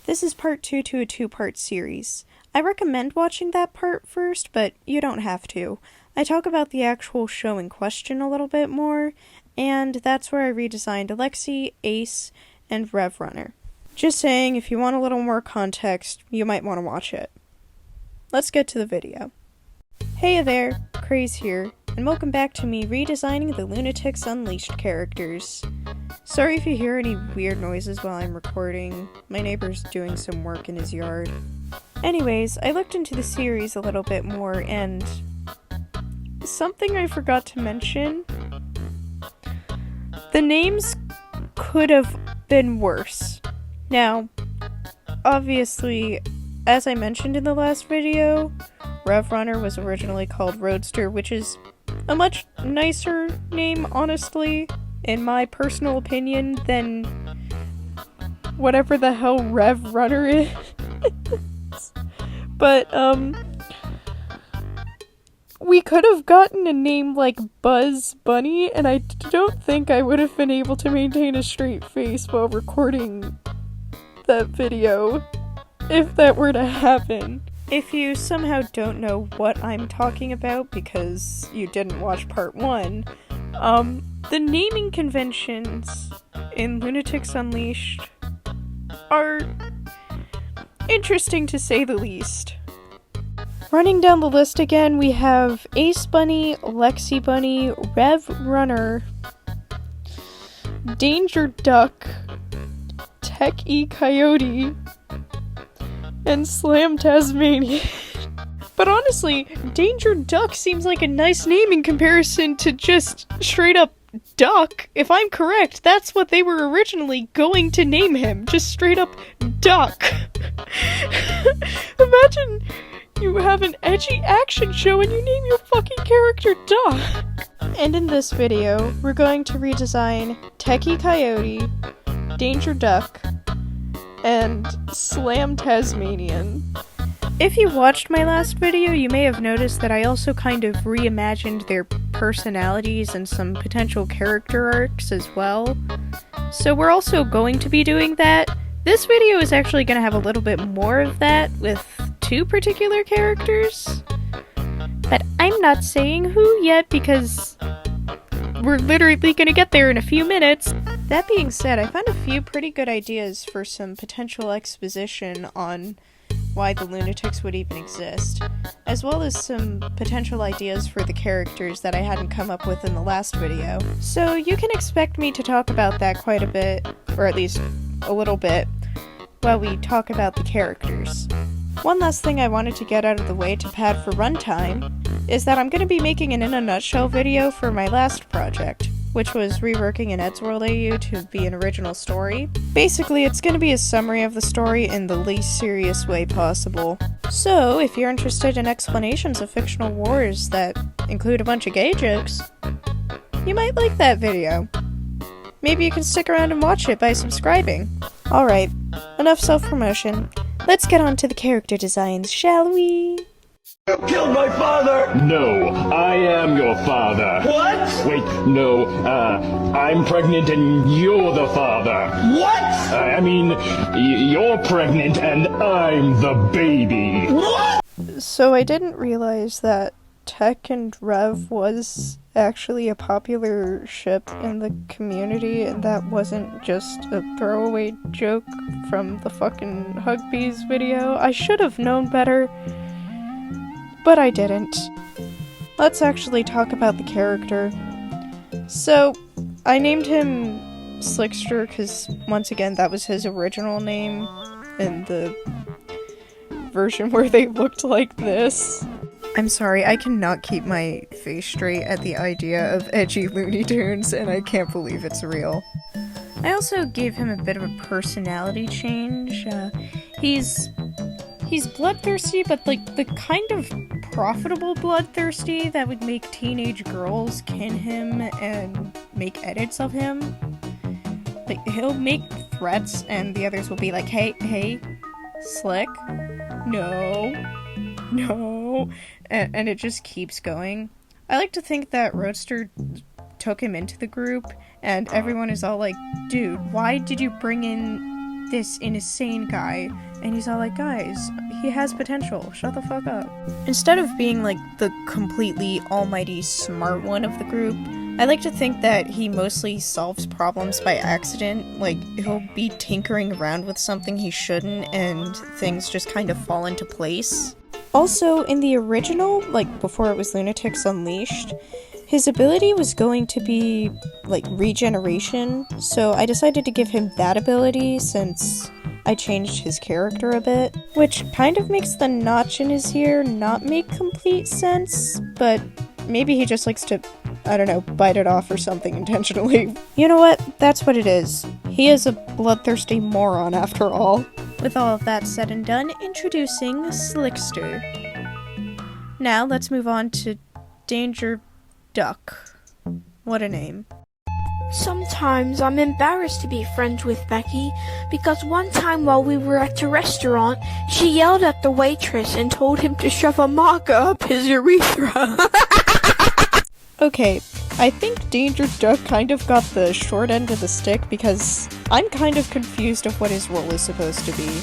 This is part 2 to a 2-part series. I recommend watching that part first, but you don't have to. I talk about the actual show in question a little bit more, and that's where I redesigned Alexi, Ace, and Rev Runner. Just saying, if you want a little more context, you might want to watch it. Let's get to the video. Hey there, Craze here, and welcome back to me redesigning the Loonatics Unleashed characters. Sorry if you hear any weird noises while I'm recording. My neighbor's doing some work in his yard. Anyways, I looked into the series a little bit more, and something I forgot to mention. The names could have been worse. Now, obviously, as I mentioned in the last video, Rev Runner was originally called Roadster, which is a much nicer name, honestly, in my personal opinion, than whatever the hell Rev Runner is. But, we could have gotten a name like Buzz Bunny, and I don't think I would have been able to maintain a straight face while recording that video, if that were to happen. If you somehow don't know what I'm talking about because you didn't watch part 1, the naming conventions in Loonatics Unleashed are interesting to say the least. Running down the list again, we have Ace Bunny, Lexi Bunny, Rev Runner, Danger Duck, Tech-E Coyote, and Slam Tasmanian. But honestly, Danger Duck seems like a nice name in comparison to just straight up Duck. If I'm correct, that's what they were originally going to name him. Just straight up Duck. Imagine you have an edgy action show and you name your fucking character Duck. And in this video, we're going to redesign Tech-E Coyote, Danger Duck, and Slam Tasmanian. If you watched my last video, you may have noticed that I also kind of reimagined their personalities and some potential character arcs as well. So we're also going to be doing that. This video is actually going to have a little bit more of that with 2 particular characters. But I'm not saying who yet because we're literally going to get there in a few minutes. That being said, I found a few pretty good ideas for some potential exposition on why the Loonatics would even exist, as well as some potential ideas for the characters that I hadn't come up with in the last video. So you can expect me to talk about that quite a bit, or at least a little bit, while we talk about the characters. One last thing I wanted to get out of the way to pad for runtime is that I'm going to be making an In a Nutshell video for my last project, which was reworking an Eddsworld AU to be an original story. Basically, it's going to be a summary of the story in the least serious way possible. So, if you're interested in explanations of fictional wars that include a bunch of gay jokes, you might like that video. Maybe you can stick around and watch it by subscribing. Alright, enough self-promotion. Let's get on to the character designs, shall we? You killed my father! No, I am your father. What? Wait, no, I'm pregnant and you're the father. What? I mean, you're pregnant and I'm the baby. What? So I didn't realize that Tech and Rev was actually a popular ship in the community, and that wasn't just a throwaway joke from the fucking Hugbees video. I should have known better, but I didn't. Let's actually talk about the character. So, I named him Slickster because, once again, that was his original name in the version where they looked like this. I'm sorry, I cannot keep my face straight at the idea of edgy Looney Tunes, and I can't believe it's real. I also gave him a bit of a personality change. He's bloodthirsty, but like the kind of profitable bloodthirsty that would make teenage girls kin him and make edits of him. Like, he'll make threats and the others will be like, hey, Slick, no, and it just keeps going. I like to think that Roadster took him into the group and everyone is all like, dude, why did you bring in this insane guy, and he's all like, guys, he has potential, shut the fuck up. Instead of being like the completely almighty smart one of the group, I like to think that he mostly solves problems by accident. Like, he'll be tinkering around with something he shouldn't, and things just kind of fall into place. Also, in the original, like, before it was Loonatics Unleashed, his ability was going to be, like, regeneration, so I decided to give him that ability since I changed his character a bit, which kind of makes the notch in his ear not make complete sense, but maybe he just likes to, I don't know, bite it off or something intentionally. You know what? That's what it is. He is a bloodthirsty moron after all. With all of that said and done, introducing Slickster. Now let's move on to Danger Duck. What a name. Sometimes I'm embarrassed to be friends with Becky because one time while we were at a restaurant, she yelled at the waitress and told him to shove a maca up his urethra. Okay, I think Danger Duck kind of got the short end of the stick because I'm kind of confused of what his role is supposed to be.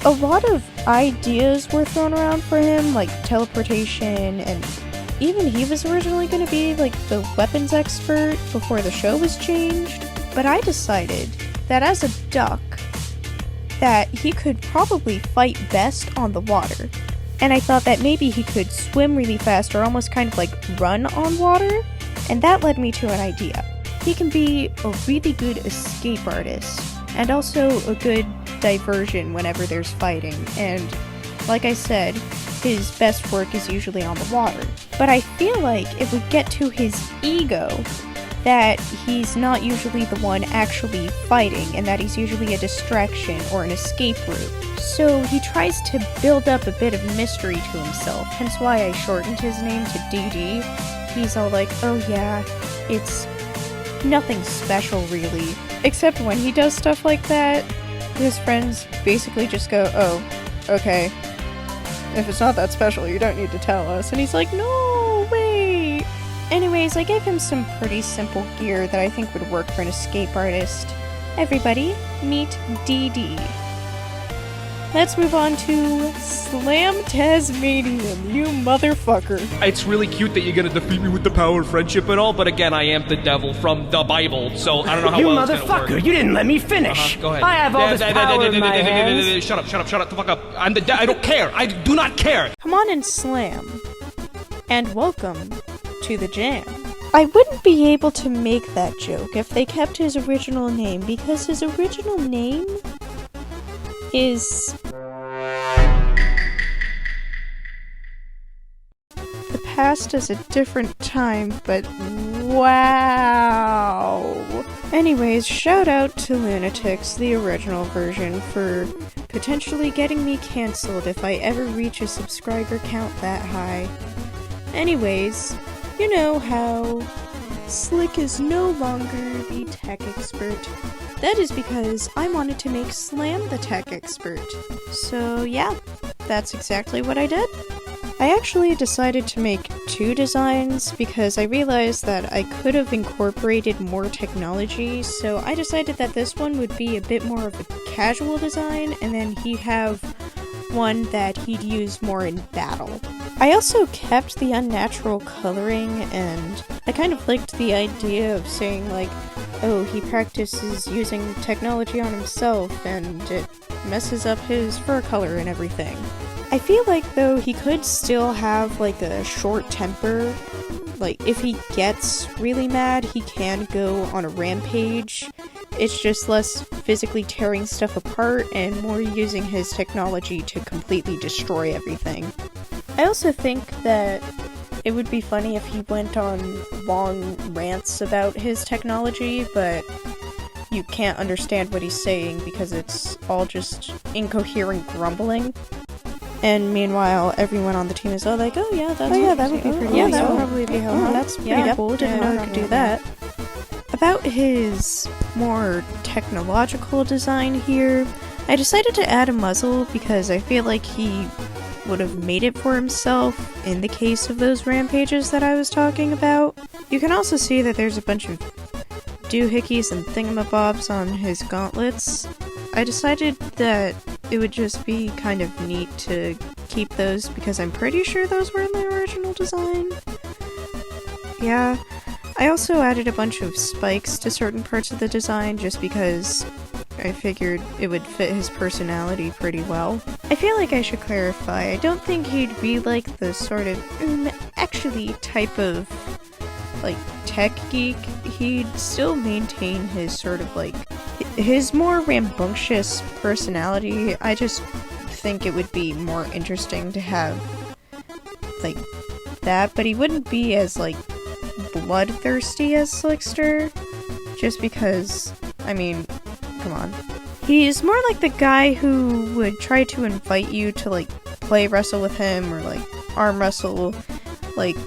A lot of ideas were thrown around for him, like teleportation, and even he was originally going to be like the weapons expert before the show was changed. But I decided that as a duck, that he could probably fight best on the water. And I thought that maybe he could swim really fast or almost kind of like run on water, and that led me to an idea. He can be a really good escape artist, and also a good diversion whenever there's fighting, and like I said, his best work is usually on the water. But I feel like it would get to his ego that he's not usually the one actually fighting, and that he's usually a distraction or an escape route. So he tries to build up a bit of mystery to himself, hence why I shortened his name to DD. He's all like, oh yeah, it's nothing special really. Except when he does stuff like that, his friends basically just go, oh, okay. If it's not that special, you don't need to tell us. And he's like, no, wait. Anyways, I gave him some pretty simple gear that I think would work for an escape artist. Everybody, meet DD. Let's move on to Slam Tasmanian, you motherfucker. It's really cute that you're gonna defeat me with the power of friendship and all, but again, I am the devil from the Bible, so I don't know how well it's gonna work. You motherfucker, you didn't let me finish. Go ahead. I have all this power in my hands. Shut up, the fuck up. I'm the I don't care. I do not care. Come on and slam. And welcome to the jam. I wouldn't be able to make that joke if they kept his original name, because his original name is... The past is a different time, but wow! Anyways, shout out to Loonatics, the original version, for potentially getting me cancelled if I ever reach a subscriber count that high. Anyways, you know how Slick is no longer the tech expert. That is because I wanted to make Slam the tech expert. So yeah, that's exactly what I did. I actually decided to make 2 designs because I realized that I could have incorporated more technology, so I decided that this one would be a bit more of a casual design, and then he'd have one that he'd use more in battle. I also kept the unnatural coloring, and I kind of liked the idea of saying like, oh, he practices using technology on himself and it messes up his fur color and everything. I feel like though he could still have like a short temper. Like if he gets really mad, he can go on a rampage. It's just less physically tearing stuff apart and more using his technology to completely destroy everything. I also think that it would be funny if he went on long rants about his technology, but you can't understand what he's saying because it's all just incoherent grumbling. And meanwhile, everyone on the team is all like, oh yeah, that would be pretty awesome. That would probably be helpful. That's pretty cool, didn't know he could do that. About his more technological design here, I decided to add a muzzle because I feel like he would have made it for himself in the case of those rampages that I was talking about. You can also see that there's a bunch of doohickeys and thingamabobs on his gauntlets. I decided that it would just be kind of neat to keep those because I'm pretty sure those were in the original design. Yeah. I also added a bunch of spikes to certain parts of the design just because I figured it would fit his personality pretty well. I feel like I should clarify, I don't think he'd be like the sort of actually type of like tech geek. He'd still maintain his sort of like his more rambunctious personality. I just think it would be more interesting to have like that, but he wouldn't be as like bloodthirsty as Slickster, just because, I mean, come on. He's more like the guy who would try to invite you to like play wrestle with him or like arm wrestle. Like,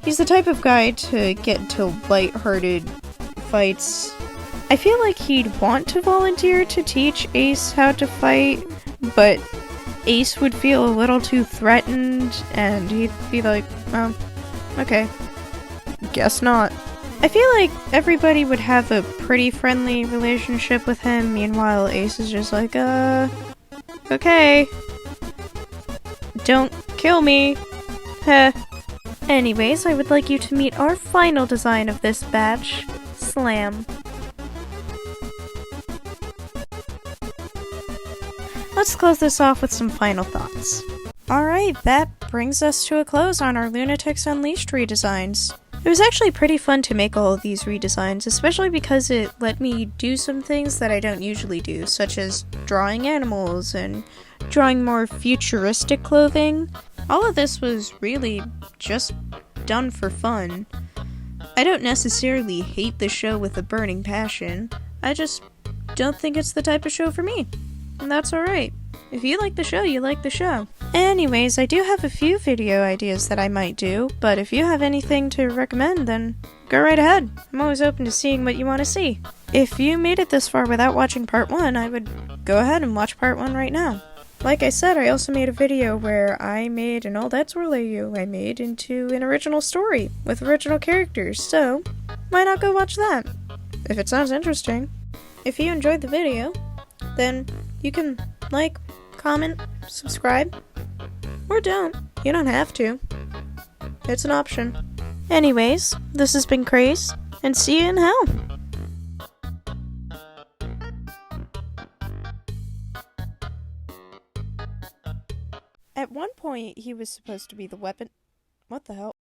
he's the type of guy to get into lighthearted fights. I feel like he'd want to volunteer to teach Ace how to fight, but Ace would feel a little too threatened and he'd be like, oh, okay. Guess not. I feel like everybody would have a pretty friendly relationship with him, meanwhile Ace is just like, okay. Don't kill me. Heh. Anyways, I would like you to meet our final design of this batch, Slam. Let's close this off with some final thoughts. Alright, that brings us to a close on our Loonatics Unleashed redesigns. It was actually pretty fun to make all of these redesigns, especially because it let me do some things that I don't usually do, such as drawing animals and drawing more futuristic clothing. All of this was really just done for fun. I don't necessarily hate the show with a burning passion, I just don't think it's the type of show for me. And that's alright. If you like the show, you like the show. Anyways, I do have a few video ideas that I might do, but if you have anything to recommend, then go right ahead. I'm always open to seeing what you want to see. If you made it this far without watching part 1, I would go ahead and watch part 1 right now. Like I said, I also made a video where I made an old Eddsworld AU I made into an original story with original characters, so why not go watch that? If it sounds interesting. If you enjoyed the video, then you can like, comment, subscribe, or don't. You don't have to. It's an option. Anyways, this has been Craze, and see you in hell! At one point, he was supposed to be the weapon. What the hell?